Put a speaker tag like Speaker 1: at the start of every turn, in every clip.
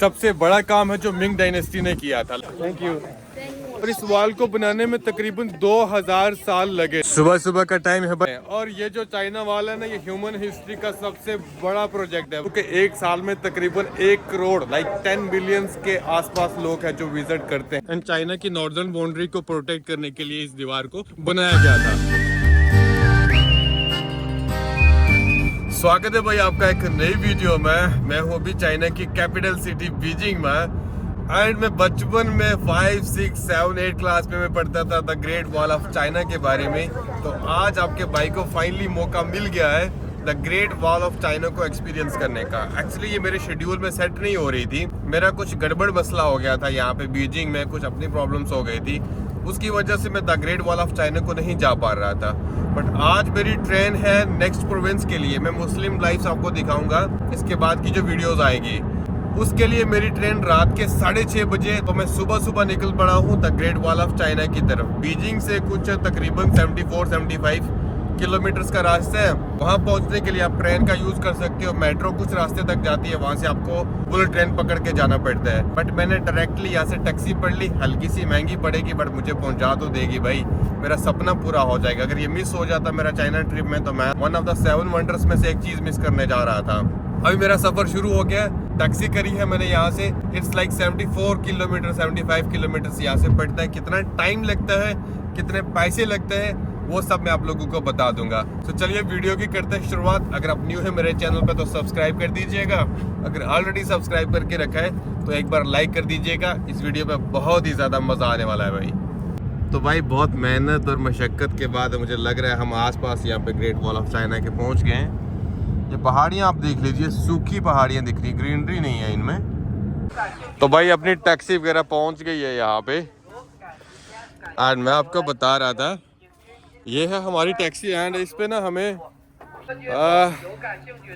Speaker 1: सबसे बड़ा काम है जो मिंग डायनेस्टी ने किया था। Thank you. और इस वॉल को बनाने में तकरीबन 2000 साल लगे। सुबह सुबह का टाइम है भाई। और ये जो चाइना वॉल है ना, ये ह्यूमन हिस्ट्री का सबसे बड़ा प्रोजेक्ट है, क्योंकि एक साल में तकरीबन 1 करोड़ 10 बिलियंस के आसपास लोग हैं जो विजिट करते हैं। एंड चाइना की नॉर्दर्न बाउंड्री को प्रोटेक्ट करने के लिए इस दीवार को बनाया गया था। स्वागत है भाई आपका एक नई वीडियो में। मैं हूँ अभी चाइना की कैपिटल सिटी बीजिंग में। एंड मैं बचपन में 5, 6, 7, 8 क्लास में मैं पढ़ता था the great wall of China के बारे में। तो आज आपके भाई को फाइनली मौका मिल गया है the great wall of China को एक्सपीरियंस करने का। एक्चुअली ये मेरे शेड्यूल में सेट नहीं हो रही थी, मेरा कुछ गड़बड़ मसला हो गया था यहाँ पे बीजिंग में, कुछ अपनी प्रॉब्लम्स हो गई थी, उसकी वजह से मैं the great wall of China को नहीं जा पा रहा था। बट आज मेरी ट्रेन है नेक्स्ट प्रोविंस के लिए। मैं मुस्लिम लाइफ्स आपको दिखाऊंगा इसके बाद की जो वीडियोस आएगी, उसके लिए मेरी ट्रेन रात के 6:30 बजे। तो मैं सुबह सुबह निकल पड़ा हूँ the great wall of China की तरफ। बीजिंग से कुछ तकरीबन 74-75 किलोमीटर्स का रास्ता है। वहाँ पहुँचने के लिए आप ट्रेन का यूज कर सकते हो। मेट्रो कुछ रास्ते तक जाती है, वहाँ से आपको बुलेट ट्रेन पकड़ के जाना पड़ता है। बट मैंने डायरेक्टली यहाँ से टैक्सी पढ़ ली। हल्की सी महंगी पड़ेगी बट मुझे पहुँचा तो देगी भाई। मेरा सपना पूरा हो जाएगा। अगर ये मिस हो जाता मेरा चाइना ट्रिप में, तो मैं वन ऑफ द 7 वंडर्स में से एक चीज मिस करने जा रहा था। अभी मेरा सफर शुरू हो गया। टैक्सी करी है मैंने यहाँ से। इट्स लाइक 74 किलोमीटर 75 किलोमीटर यहाँ से पड़ता है। कितना टाइम लगता है, कितने पैसे लगते हैं, वो सब मैं आप लोगों को बता दूंगा। तो चलिए वीडियो की करते हैं शुरुआत। अगर आप न्यू है मेरे चैनल पे तो सब्सक्राइब कर दीजिएगा। अगर ऑलरेडी सब्सक्राइब करके रखा है तो एक बार लाइक कर दीजिएगा। इस वीडियो पे बहुत ही ज़्यादा मज़ा आने वाला है भाई। तो भाई बहुत मेहनत और मशक्क़त के बाद मुझे लग रहा है हम आसपास यहाँ पे ग्रेट वॉल ऑफ चाइना के पहुँच गए हैं। ये पहाड़ियाँ आप देख लीजिए, सूखी पहाड़ियाँ दिख रही, ग्रीनरी नहीं है इनमें। तो भाई अपनी टैक्सी वगैरह पहुँच गई है यहाँ पे। और मैं आपको बता रहा था, ये है हमारी टैक्सी। एंड इस पे ना हमें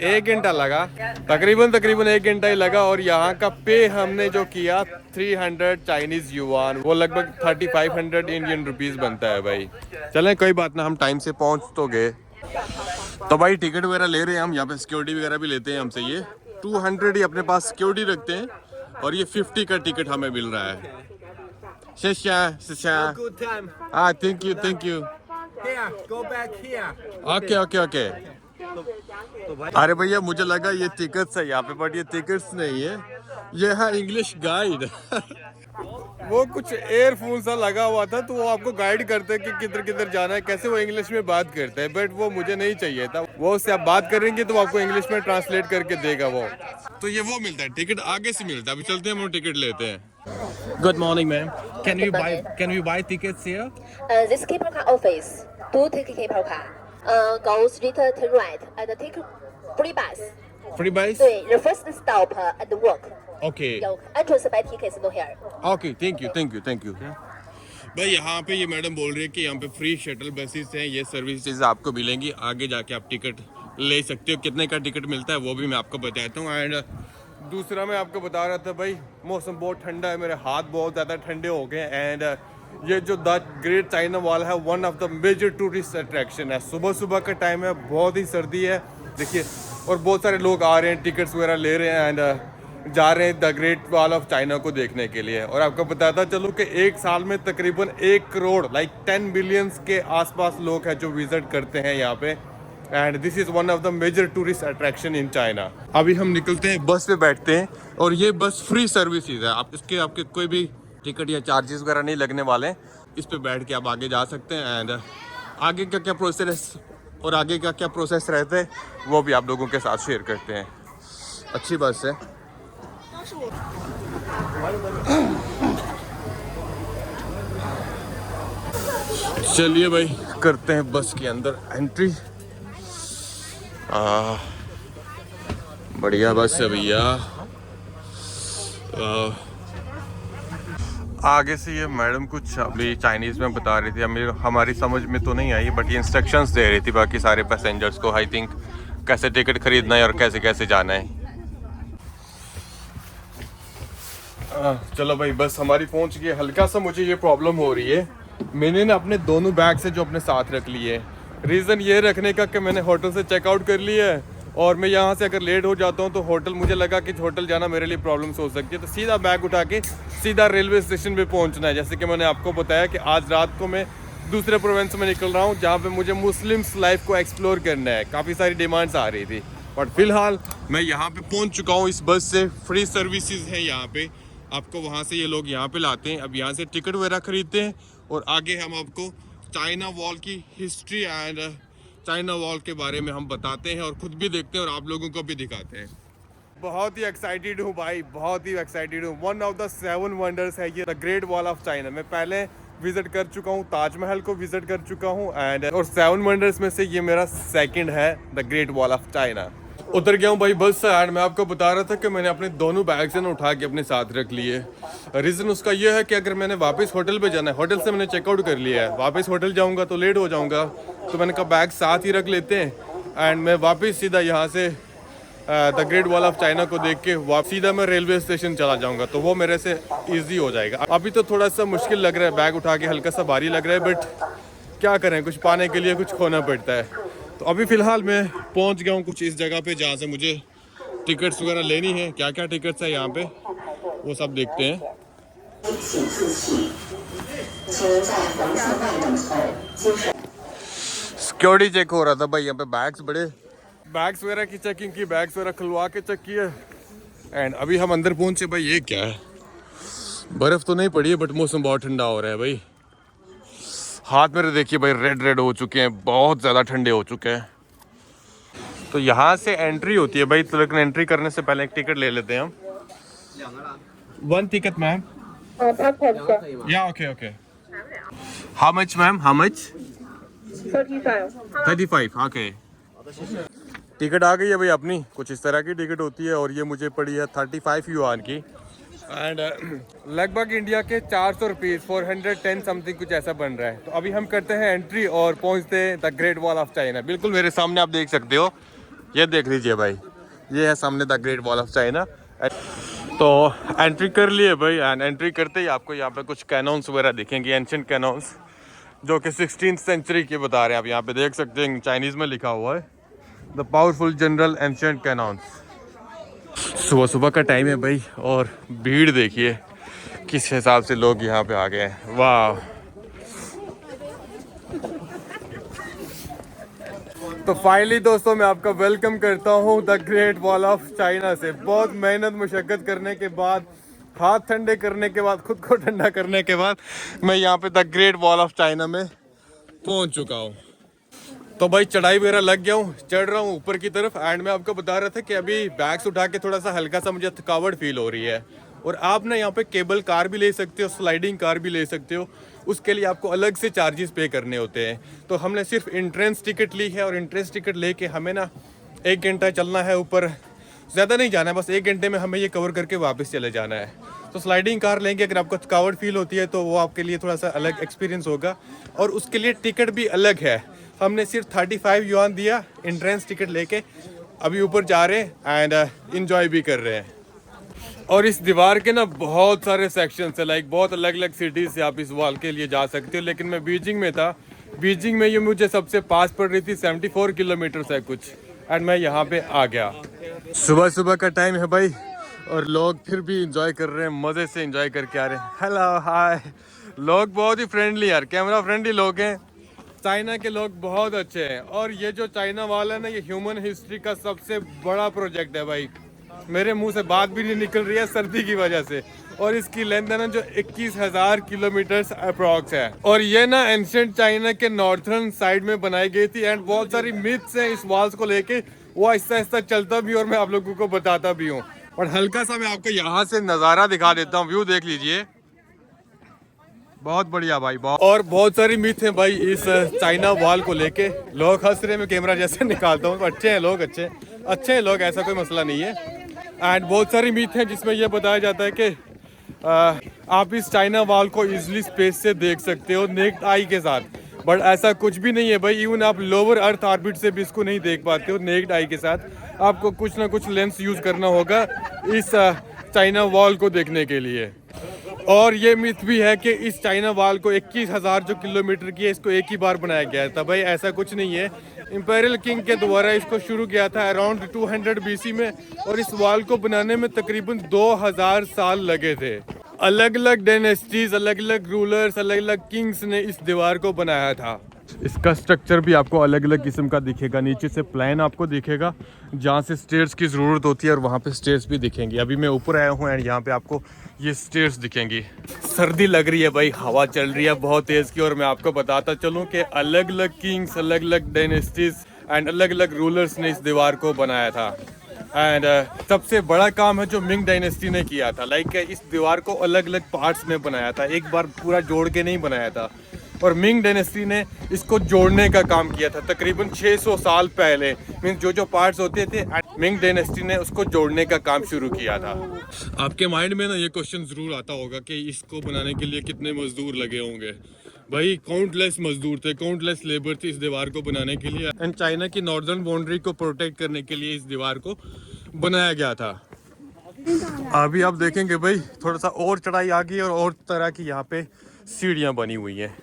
Speaker 1: 1 घंटा लगा, तकरीबन 1 घंटा ही लगा। और यहाँ का पे हमने जो किया 300 चाइनीज युआन, वो लगभग 3500 इंडियन रुपीस बनता है भाई। चलें कोई बात ना, हम टाइम से पहुँच तो गए। तो भाई टिकट वगैरह ले रहे हैं हम यहाँ पे। सिक्योरिटी वगैरह भी लेते हैं हमसे। ये 200 ही अपने पास सिक्योरिटी रखते हैं और ये 50 का टिकट हमें मिल रहा है। Thank you.
Speaker 2: Here, go back here.
Speaker 1: Okay. अरे भैया मुझे लगा ये टिकट्स है यहाँ पे, बट ये टिकट्स नहीं है, ये है इंग्लिश गाइड। वो कुछ एयरफोन सा लगा हुआ था, तो वो आपको गाइड करते हैं कि किधर किधर जाना है, कैसे वो इंग्लिश में बात करते हैं। बट वो मुझे नहीं चाहिए था। वो उससे आप बात करेंगे तो आपको इंग्लिश में ट्रांसलेट करके देगा वो। तो ये वो मिलता है, टिकट आगे से मिलता है। अभी चलते हैं, हम टिकट लेते हैं।
Speaker 3: Good morning, ma'am. Can we buy tickets here?
Speaker 4: This cable car office do take cable car. Go straight to right and take free bus.
Speaker 3: Free bus?
Speaker 4: 对 the first stop at the work.
Speaker 3: Okay.
Speaker 4: 有 entrance buy tickets no here.
Speaker 1: Okay thank you. भाई यहाँ पे ये madam बोल रही है कि यहाँ पे फ्री शटल बसेस हैं, ये सर्विसेज आपको मिलेंगी। आगे जाके आप टिकट ले सकते हो। कितने का टिकट मिलता है वो भी मैं आपको बताता हूँ। एंड दूसरा मैं आपको बता रहा था भाई, मौसम बहुत ठंडा है, मेरे हाथ बहुत ज़्यादा ठंडे हो गए। एंड ये जो द ग्रेट चाइना वॉल है, one of the major tourist attraction है। सुबह सुबह का टाइम है, बहुत ही सर्दी है देखिए, और बहुत सारे लोग आ रहे हैं, टिकट्स वगैरह ले रहे हैं एंड जा रहे हैं the great wall of China को देखने के लिए। और आपको बताता चलूँ कि एक साल में तकरीबन 1 करोड़ 10 बिलियंस के आसपास लोग हैं जो विजिट करते हैं यहाँ पे। And this is one of the major tourist attraction in China. अभी हम निकलते हैं, बस पे बैठते हैं, और ये बस फ्री सर्विसेज है। आप इसके आपके कोई भी टिकट या चार्जेस वगैरह नहीं लगने वाले हैं। इस पे बैठ के आप आगे जा सकते हैं। एंड आगे का क्या प्रोसेस और आगे का क्या प्रोसेस रहता है वो भी आप लोगों के साथ शेयर करते हैं। अच्छी बस है। चलिए भाई करते हैं बस के अंदर एंट्री। बढ़िया बस है भैया। आगे से ये मैडम कुछ अभी चाइनीज़ में बता रही थी, हमारी समझ में तो नहीं आई, बट ये इंस्ट्रक्शंस दे रही थी बाकी सारे पैसेंजर्स को। आई थिंक कैसे टिकट खरीदना है और कैसे कैसे जाना है। चलो भाई बस हमारी पहुंच गई। हल्का सा मुझे ये प्रॉब्लम हो रही है, मैंने ना अपने दोनों बैग से जो अपने साथ रख लिए। रीज़न ये रखने का कि मैंने होटल से चेकआउट कर लिया है और मैं यहाँ से अगर लेट हो जाता हूँ तो होटल, मुझे लगा कि होटल जाना मेरे लिए प्रॉब्लम्स हो सकती है, तो सीधा बैग उठा के सीधा रेलवे स्टेशन पे पहुँचना है। जैसे कि मैंने आपको बताया कि आज रात को मैं दूसरे प्रोविंस में निकल रहा हूँ जहाँ पे मुझे मुस्लिम्स लाइफ को एक्सप्लोर करना है। काफ़ी सारी डिमांड्स आ रही थी, बट फिलहाल मैं यहाँ पे पहुँच चुका हूँ। इस बस से फ्री सर्विसेज है यहाँ पे, आपको वहाँ से ये लोग यहाँ पे लाते हैं। अब यहाँ से टिकट वगैरह खरीदते हैं और आगे हम आपको चाइना वॉल की हिस्ट्री एंड चाइना वॉल के बारे में हम बताते हैं और ख़ुद भी देखते हैं और आप लोगों को भी दिखाते हैं। बहुत ही एक्साइटेड हूँ भाई, बहुत ही एक्साइटेड हूँ। वन ऑफ द 7 वंडर्स है ये the great wall of China. मैं पहले विजिट कर चुका हूँ, ताजमहल को विजिट कर चुका हूँ एंड और 7 वंडर्स में से ये मेरा सेकंड है the great wall of China. उतर गया हूँ भाई बस से एंड मैं आपको बता रहा था कि मैंने अपने दोनों बैग्स ना उठा के अपने साथ रख लिए। रीज़न उसका ये है कि अगर मैंने वापस होटल पे जाना है, होटल से मैंने चेकआउट कर लिया है, वापस होटल जाऊँगा तो लेट हो जाऊँगा, तो मैंने कहा बैग साथ ही रख लेते हैं एंड मैं वापस सीधा यहाँ से the great wall of China को देख के सीधा मैं रेलवे स्टेशन चला जाऊंगा, तो वो मेरे से इजी हो जाएगा। अभी तो थोड़ा सा मुश्किल लग रहा है, बैग उठा के हल्का सा भारी लग रहा है, बट क्या करें, कुछ पाने के लिए कुछ खोना पड़ता है। तो अभी फ़िलहाल मैं पहुंच गया हूं कुछ इस जगह पे जहां से मुझे टिकट्स वगैरह लेनी है। क्या क्या टिकट्स है यहाँ पे वो सब देखते हैं। सिक्योरिटी चेक हो रहा था भाई, यहाँ पे बैग्स वगैरह की चेकिंग की, बैग्स वगैरह खुलवा के चेक किए एंड अभी हम अंदर पहुंचे। भाई ये क्या है, बर्फ़ तो नहीं पड़ी है बट मौसम बहुत ठंडा हो रहा है भाई। हाथ मेरे देखिए भाई रेड हो चुके हैं, बहुत ज़्यादा ठंडे हो चुके हैं। तो यहाँ से एंट्री होती है भाई, तो लेकिन एंट्री करने से पहले एक टिकट ले लेते हैं हम। 1 ticket मैम। या okay. How much ma'am, how much? 35 okay. Ticket आ गई है भाई अपनी, कुछ इस तरह की टिकट होती है और ये मुझे पड़ी है 35 युआन की एंड लगभग इंडिया के 400 रुपीज़ 410 समथिंग कुछ ऐसा बन रहा है। तो अभी हम करते हैं एंट्री और पहुंचते हैं the great wall of China. बिल्कुल मेरे सामने आप देख सकते हो, ये देख लीजिए भाई, ये है सामने the great wall of China. तो एंट्री कर लिए भाई एंड एंट्री करते ही आपको यहाँ पे कुछ कैनॉन्स वगैरह दिखेंगे, एंशिएंट कैनॉन्स जो कि 16th सेंचुरी के बता रहे हैं। आप यहाँ पे देख सकते हैं, चाइनीज़ में लिखा हुआ है the powerful general ancient cannon's. सुबह सुबह का टाइम है भाई और भीड़ देखिए किस हिसाब से लोग यहाँ पे आ गए हैं, वाह। तो फाइनली दोस्तों मैं आपका वेलकम करता हूँ the great wall of China से। बहुत मेहनत मुशक्कत करने के बाद, हाथ ठंडे करने के बाद, खुद को ठंडा करने के बाद मैं यहाँ पे the great wall of China में पहुँच चुका हूँ। तो भाई चढ़ाई वगैरह लग गया हूँ, चढ़ रहा हूँ ऊपर की तरफ एंड मैं आपको बता रहा था कि अभी बैग्स उठा के थोड़ा सा हल्का सा मुझे थकावट फील हो रही है। और आप ना यहाँ पे केबल कार भी ले सकते हो, स्लाइडिंग कार भी ले सकते हो, उसके लिए आपको अलग से चार्जेस पे करने होते हैं। तो हमने सिर्फ एंट्रेंस टिकट ली है और एंट्रेंस टिकट लेके हमें ना 1 घंटा चलना है ऊपर, ज़्यादा नहीं जाना है, बस 1 घंटे में हमें ये कवर करके वापस चले जाना है। तो स्लाइडिंग कार लेंगे, अगर आपको थकावट फील होती है तो वो आपके लिए थोड़ा सा अलग एक्सपीरियंस होगा और उसके लिए टिकट भी अलग है। हमने सिर्फ 35 युआन दिया एंट्रेंस टिकट लेके, अभी ऊपर जा रहे हैं एंड इंजॉय भी कर रहे हैं। और इस दीवार के ना बहुत सारे सेक्शंस है, लाइक बहुत अलग अलग सिटीज़ से आप इस वॉल के लिए जा सकते हो। लेकिन मैं बीजिंग में था, बीजिंग में ये मुझे सबसे पास पड़ रही थी, 74 किलोमीटर है कुछ, एंड मैं यहाँ पे आ गया। सुबह सुबह का टाइम है भाई और लोग फिर भी इंजॉय कर रहे हैं, मज़े से इंजॉय करके आ रहे हैं। हेलो हाय, लोग बहुत ही फ्रेंडली यार, कैमरा फ्रेंडली लोग हैं। चाइना के लोग बहुत अच्छे हैं और ये जो चाइना वॉल है ना, ये ह्यूमन हिस्ट्री का सबसे बड़ा प्रोजेक्ट है भाई। मेरे मुंह से बात भी नहीं निकल रही है सर्दी की वजह से। और इसकी लेंथ है ना जो 21,000 किलोमीटर अप्रॉक्स है। और ये ना एंशिएंट चाइना के नॉर्थर्न साइड में बनाई गई थी एंड बहुत सारी मिथ्स हैं इस वॉल्स को लेके, वो आहिस्ता आहिस्ता चलता भी और मैं आप लोगों को बताता भी हूँ। और हल्का सा मैं आपको यहाँ से नज़ारा दिखा देता हूँ, व्यू देख लीजिए, बहुत बढ़िया भाई बहुत। और बहुत सारी मिथ है भाई इस चाइना वॉल को लेके। लोग हंस रहे, मैं कैमरा जैसे निकालता हूँ, अच्छे हैं लोग, अच्छे हैं लोग, ऐसा कोई मसला नहीं है। एंड बहुत सारी मिथ है जिसमें यह बताया जाता है कि आप इस चाइना वॉल को इजीली स्पेस से देख सकते हो नेक्ड आई के साथ, बट ऐसा कुछ भी नहीं है भाई। इवन आप लोअर अर्थ ऑर्बिट से भी इसको नहीं देख पाते हो नेक्ड आई के साथ। आपको कुछ ना कुछ लेंस यूज़ करना होगा इस चाइना वॉल को देखने के लिए। और ये मिथ भी है कि इस चाइना वॉल को 21,000 जो किलोमीटर की है, इसको एक ही बार बनाया गया था। भाई ऐसा कुछ नहीं है, इंपेरियल किंग के द्वारा इसको शुरू किया था अराउंड 200 BC में, और इस वॉल को बनाने में तकरीबन 2000 साल लगे थे। अलग अलग डायनेस्टीज, अलग अलग रूलर्स, अलग अलग किंग्स ने इस दीवार को बनाया था। इसका स्ट्रक्चर भी आपको अलग अलग किस्म का दिखेगा। नीचे से प्लान आपको दिखेगा जहाँ से स्टेयर्स की ज़रूरत होती है, और वहाँ पे स्टेयर्स भी दिखेंगी। अभी मैं ऊपर आया हूँ एंड यहाँ पे आपको ये स्टेयर्स दिखेंगी। सर्दी लग रही है भाई, हवा चल रही है बहुत तेज़ की, और मैं आपको बताता चलूँ कि अलग अलग किंग्स, अलग अलग डायनेस्टीज एंड अलग अलग रूलर्स ने इस दीवार को बनाया था। एंड सबसे बड़ा काम है जो मिंग डायनेस्टी ने किया था, लाइक इस दीवार को अलग अलग पार्ट्स में बनाया था, एक बार पूरा जोड़ के नहीं बनाया था। और मिंग डायनेस्टी ने इसको जोड़ने का काम किया था तकरीबन 600 साल पहले। मीन्स जो जो पार्ट्स होते थे, मिंग डायनेस्टी ने उसको जोड़ने का काम शुरू किया था। आपके माइंड में ना ये क्वेश्चन ज़रूर आता होगा कि इसको बनाने के लिए कितने मजदूर लगे होंगे। भाई काउंटलेस मजदूर थे, काउंटलेस लेबर थी इस दीवार को बनाने के लिए। एंड चाइना की नॉर्दर्न बाउंड्री को प्रोटेक्ट करने के लिए इस दीवार को बनाया गया था। अभी आप देखेंगे भाई थोड़ा सा और चढ़ाई आ गई, और तरह की यहाँ पे सीढ़ियाँ बनी हुई हैं।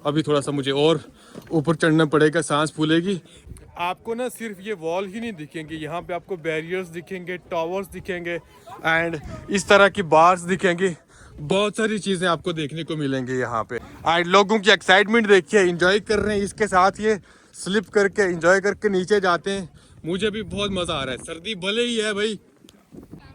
Speaker 1: अभी थोड़ा सा मुझे और ऊपर चढ़ना पड़ेगा, सांस फूलेगी। आपको ना सिर्फ ये वॉल ही नहीं दिखेंगे, यहाँ पे आपको बैरियर्स दिखेंगे, टावर्स दिखेंगे एंड इस तरह की बार्स दिखेंगे। बहुत सारी चीज़ें आपको देखने को मिलेंगी यहाँ पे। एंड लोगों की एक्साइटमेंट देखिए, एंजॉय कर रहे हैं इसके साथ, ये स्लिप करके एंजॉय करके नीचे जाते हैं। मुझे भी बहुत मज़ा आ रहा है। सर्दी भले ही है भाई,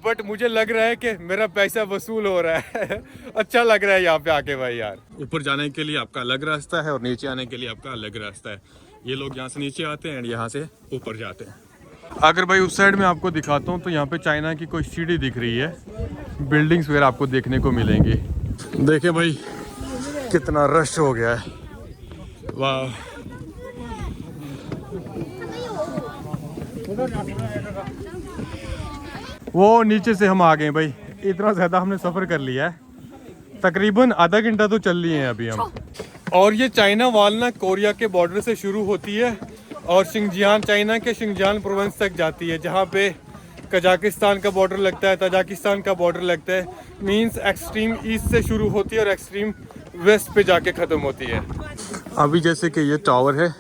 Speaker 1: बट मुझे लग रहा है कि मेरा पैसा वसूल हो रहा है। अच्छा लग रहा है यहाँ पे आके भाई यार। ऊपर जाने के लिए आपका अलग रास्ता है और नीचे आने के लिए आपका अलग रास्ता है। ये लोग यहाँ से नीचे आते हैं और यहाँ से ऊपर जाते हैं। अगर भाई उस साइड में आपको दिखाता हूँ तो यहाँ पे चाइना की कोई सीढ़ी दिख रही है, बिल्डिंग्स वगैरह आपको देखने को मिलेंगी। देखिए भाई कितना रश हो गया है, वाह। वो नीचे से हम आ गए भाई, इतना ज़्यादा हमने सफ़र कर लिया है, तकरीबन आधा घंटा तो चल लिए हैं अभी हम। और ये चाइना वॉल ना कोरिया के बॉर्डर से शुरू होती है और शिंगजियान, चाइना के शिंगजियान प्रोविंस तक जाती है, जहाँ पे कजाकिस्तान का बॉर्डर लगता है, तजाकिस्तान का बॉर्डर लगता है। मींस एक्सट्रीम ईस्ट से शुरू होती है और एक्सट्रीम वेस्ट पे जाके ख़त्म होती है। अभी जैसे कि ये टावर है,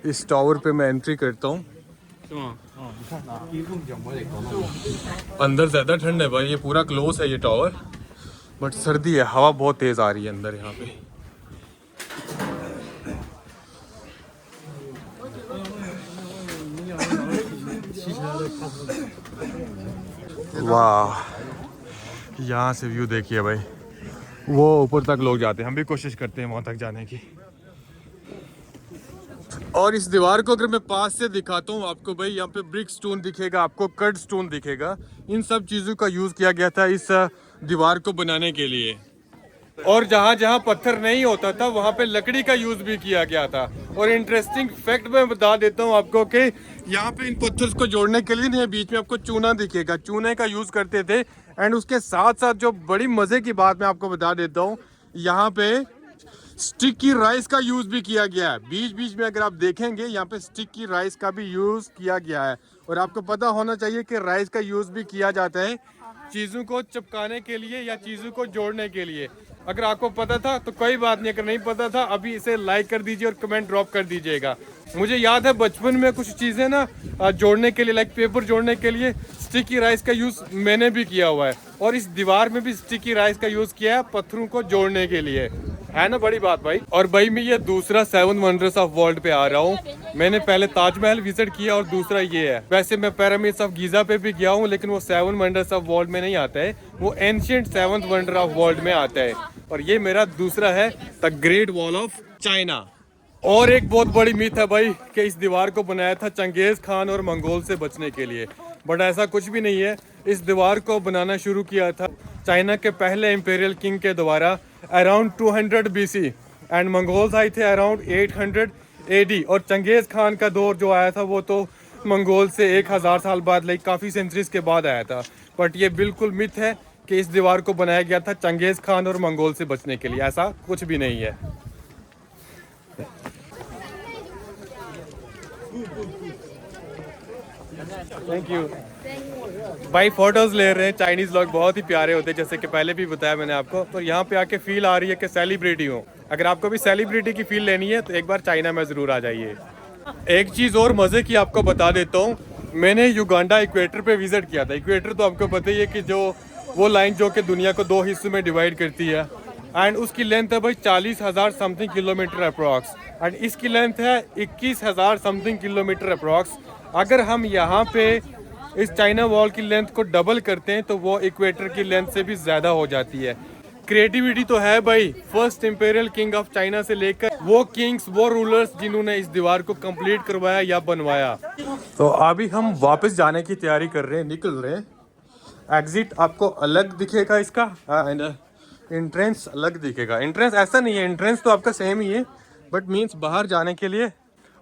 Speaker 1: इस टावर पे मैं एंट्री करता हूँ। अंदर ज़्यादा ठंड है भाई, ये पूरा क्लोज है ये टावर, बट सर्दी है, हवा बहुत तेज़ आ रही है अंदर यहाँ पे। वाह, यहाँ से व्यू देखिए भाई, वो ऊपर तक लोग जाते हैं, हम भी कोशिश करते हैं वहाँ तक जाने की। और इस दीवार को अगर मैं पास से दिखाता हूँ आपको भाई, यहाँ पे ब्रिक स्टोन दिखेगा, आपको कट स्टोन दिखेगा। इन सब चीज़ों का यूज़ किया गया था इस दीवार को बनाने के लिए। और जहाँ जहाँ पत्थर नहीं होता था वहाँ पे लकड़ी का यूज़ भी किया गया था। और इंटरेस्टिंग फैक्ट मैं बता देता हूँ आपको कि यहाँ पे इन पत्थर को जोड़ने के लिए नहीं, बीच में आपको चूना दिखेगा, चूने का यूज़ करते थे। एंड उसके साथ साथ जो बड़ी मज़े की बात मैं आपको बता देता हूँ, यहाँ पे स्टिकी राइस का यूज़ भी किया गया है। बीच बीच में अगर आप देखेंगे यहाँ पे स्टिकी राइस का भी यूज़ किया गया है। और आपको पता होना चाहिए कि राइस का यूज़ भी किया जाता है चीज़ों को चिपकाने के लिए या चीज़ों को जोड़ने के लिए। अगर आपको पता था तो कोई बात नहीं, अगर नहीं पता था अभी इसे लाइक कर दीजिए और कमेंट ड्रॉप कर दीजिएगा। मुझे याद है बचपन में कुछ चीज़ें ना जोड़ने के लिए, लाइक पेपर जोड़ने के लिए स्टिकी राइस का यूज़ मैंने भी किया हुआ है। और इस दीवार में भी स्टिकी राइस का यूज़ किया है पत्थरों को जोड़ने के लिए, है ना बड़ी बात भाई। और भाई मैं ये दूसरा 7 वंडर्स ऑफ वर्ल्ड पे आ रहा हूँ। मैंने पहले ताजमहल विजिट किया और दूसरा ये है। वैसे मैं पिरामिड्स ऑफ गीज़ा पे भी गया हूँ, लेकिन वो 7 वंडर्स ऑफ वर्ल्ड में नहीं आता है, वो ancient 7th wonder of world में आता है। और ये मेरा दूसरा है the great wall of China. और एक बहुत बड़ी मिथ है भाई कि इस दीवार को बनाया था चंगेज़ खान और मंगोल से बचने के लिए, बट ऐसा कुछ भी नहीं है। इस दीवार को बनाना शुरू किया था चाइना के पहले इंपेरियल किंग के द्वारा अराउंड 200 BC एंड मंगोल्स आए थे अराउंड 800 AD। और चंगेज़ खान का दौर जो आया था वो तो मंगोल से 1000 साल बाद, लाइक काफ़ी सेंचुरीज के बाद आया था। बट ये बिल्कुल मिथ है कि इस दीवार को बनाया गया था चंगेज़ खान और मंगोल से बचने के लिए, ऐसा कुछ भी नहीं है। थैंक यू भाई। फोटोज ले रहे हैं, चाइनीज लोग बहुत ही प्यारे होते हैं, जैसे कि पहले भी बताया मैंने आपको। तो यहाँ पे आके फील आ रही है कि सेलिब्रिटी हूँ। अगर आपको भी सेलिब्रिटी की फील लेनी है तो एक बार चाइना में ज़रूर आ जाइए। एक चीज़ और मज़े की आपको बता देता हूँ, मैंने युगांडा इक्वेटर पे विज़िट किया था। इक्वेटर तो आपको पता ही है कि जो वो लाइन जो कि दुनिया को 2 हिस्सों में डिवाइड करती है, एंड उसकी लेंथ है भाई 40,000 समथिंग किलोमीटर अप्रॉक्स, एंड इसकी लेंथ है 21,000 समथिंग किलोमीटर अप्रॉक्स। अगर हम यहाँ पे इस चाइना वॉल की लेंथ को डबल करते हैं तो वो इक्वेटर की लेंथ से भी ज़्यादा हो जाती है। क्रिएटिविटी तो है भाई, first imperial king of China से लेकर वो किंग्स, वो रूलर्स जिन्होंने इस दीवार को कंप्लीट करवाया या बनवाया। तो अभी हम वापस जाने की तैयारी कर रहे हैं, निकल रहे हैं। एग्जिट आपको अलग दिखेगा इसका, एंड एंट्रेंस अलग दिखेगा। एंट्रेंस ऐसा नहीं है, एंट्रेंस तो आपका सेम ही है, बट मीन्स बाहर जाने के लिए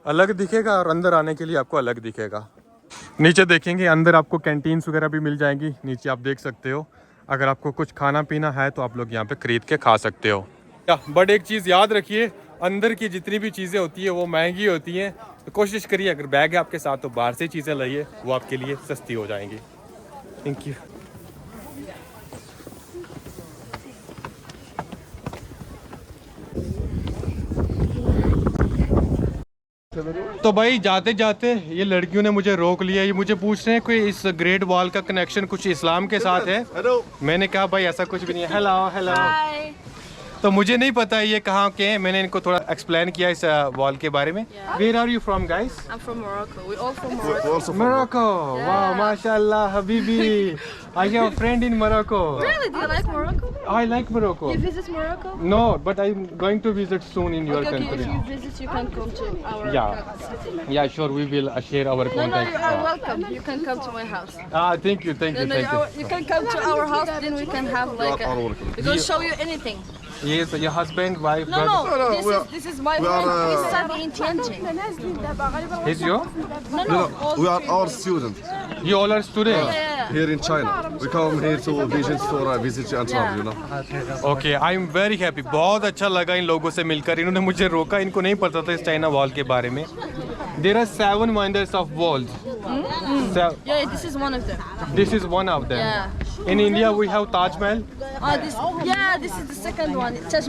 Speaker 1: अलग दिखेगा और अंदर आने के लिए आपको अलग दिखेगा। नीचे देखेंगे, अंदर आपको कैंटीन्स वगैरह भी मिल जाएंगी, नीचे आप देख सकते हो। अगर आपको कुछ खाना पीना है तो आप लोग यहाँ पे खरीद के खा सकते हो। बट एक चीज़ याद रखिए, अंदर की जितनी भी चीज़ें होती है वो महंगी होती हैं, तो कोशिश करिए अगर बैग है आपके साथ तो बाहर से चीज़ें लाइए, वो आपके लिए सस्ती हो जाएंगी। Thank you. तो भाई जाते जाते ये लड़कियों ने मुझे रोक लिया, ये मुझे पूछ रहे हैं कोई इस ग्रेट वॉल का कनेक्शन कुछ इस्लाम के साथ है। मैंने कहा भाई ऐसा कुछ भी नहीं है। Hello hello. तो मुझे नहीं पता ये कहाँ के हैं, मैंने इनको थोड़ा एक्सप्लेन किया इस वॉल के बारे में। Where are you from guys?
Speaker 5: I'm from Morocco. We all from Morocco.
Speaker 1: Morocco. वाह माशाल्लाह Habibi. I have a friend in Morocco.
Speaker 5: Really? Do you like Morocco?
Speaker 1: I like Morocco.
Speaker 5: You visit Morocco?
Speaker 1: No, but I'm going to visit soon in your
Speaker 5: Okay,
Speaker 1: country.
Speaker 5: if you visit, you can come to our
Speaker 1: Yeah.
Speaker 5: city.
Speaker 1: Yeah, sure. We will share our
Speaker 5: No,
Speaker 1: contacts.
Speaker 5: you are welcome. You can come to my house.
Speaker 1: Thank you, thank you,
Speaker 5: No,
Speaker 1: thank you.
Speaker 5: you can come to our house. Then we can have like we can show you anything.
Speaker 1: Yes, your husband, wife,
Speaker 5: No,
Speaker 1: brother.
Speaker 5: no. This is my friend. He's studying in Tianjin.
Speaker 1: Is you?
Speaker 5: No.
Speaker 6: We are all students
Speaker 1: You all are students.
Speaker 5: Yeah.
Speaker 6: here in China. We come here to visit and travel, you know.
Speaker 1: Okay, I am very happy. बहुत अच्छा लगा इन लोगों से मिलकर। इन्होंने मुझे रोका, इनको नहीं पता था इस चाइना वॉल के बारे में। There are 7 wonders of world.
Speaker 5: Yeah, this is one of them.
Speaker 1: This is one of them.
Speaker 5: Yeah.
Speaker 1: In India we have Taj Mahal.
Speaker 5: This is the second one. Taj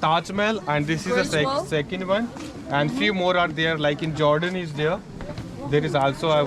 Speaker 1: Taj Mahal, and this is the
Speaker 5: Great Wall.
Speaker 1: second one, and few more are there. Like in Jordan is there. There is also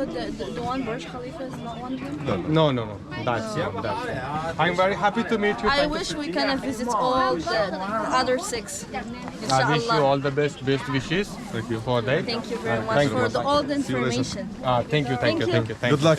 Speaker 5: The one Burj Khalifa is not one of them.
Speaker 1: No, that's I'm very happy to meet you.
Speaker 5: I
Speaker 1: Thank you.
Speaker 5: wish we can visit all the other 6.
Speaker 1: I wish you
Speaker 5: Inshallah.
Speaker 1: all the best wishes for that.
Speaker 5: Thank you very much
Speaker 1: thank
Speaker 5: for
Speaker 1: you.
Speaker 5: all the information.
Speaker 1: Thank you.
Speaker 5: Thank you.
Speaker 6: Good luck.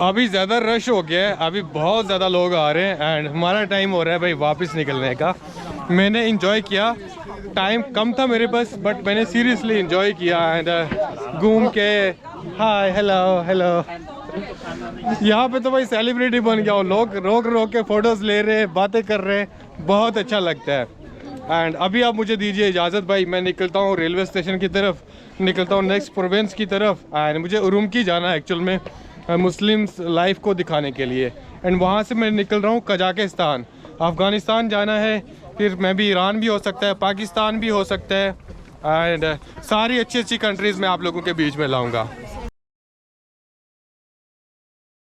Speaker 1: अभी ज़्यादा rush हो गया है, अभी बहुत ज़्यादा लोग आ रहे हैं एंड हमारा टाइम हो रहा है भाई वापस निकलने का। मैंने इंजॉय किया, टाइम कम था मेरे पास बट मैंने सीरियसली इंजॉय किया एंड घूम के हाय हेलो यहाँ पे तो भाई सेलिब्रिटी बन गया हूँ। लोग रोक के फ़ोटोज़ ले रहे हैं, बातें कर रहे हैं, बहुत अच्छा लगता है। एंड अभी आप मुझे दीजिए इजाज़त भाई, मैं निकलता हूँ रेलवे स्टेशन की तरफ, निकलता हूँ नेक्स्ट प्रोविंस की तरफ एंड मुझे उरुमकी जाना है एक्चुअल में मुस्लिम्स लाइफ को दिखाने के लिए। एंड वहाँ से मैं निकल रहा हूँ कजाकिस्तान, अफ़गानिस्तान जाना है, फिर मैं भी ईरान भी हो सकता है, पाकिस्तान भी हो सकता है एंड सारी अच्छी कंट्रीज़ में आप लोगों के बीच में लाऊंगा।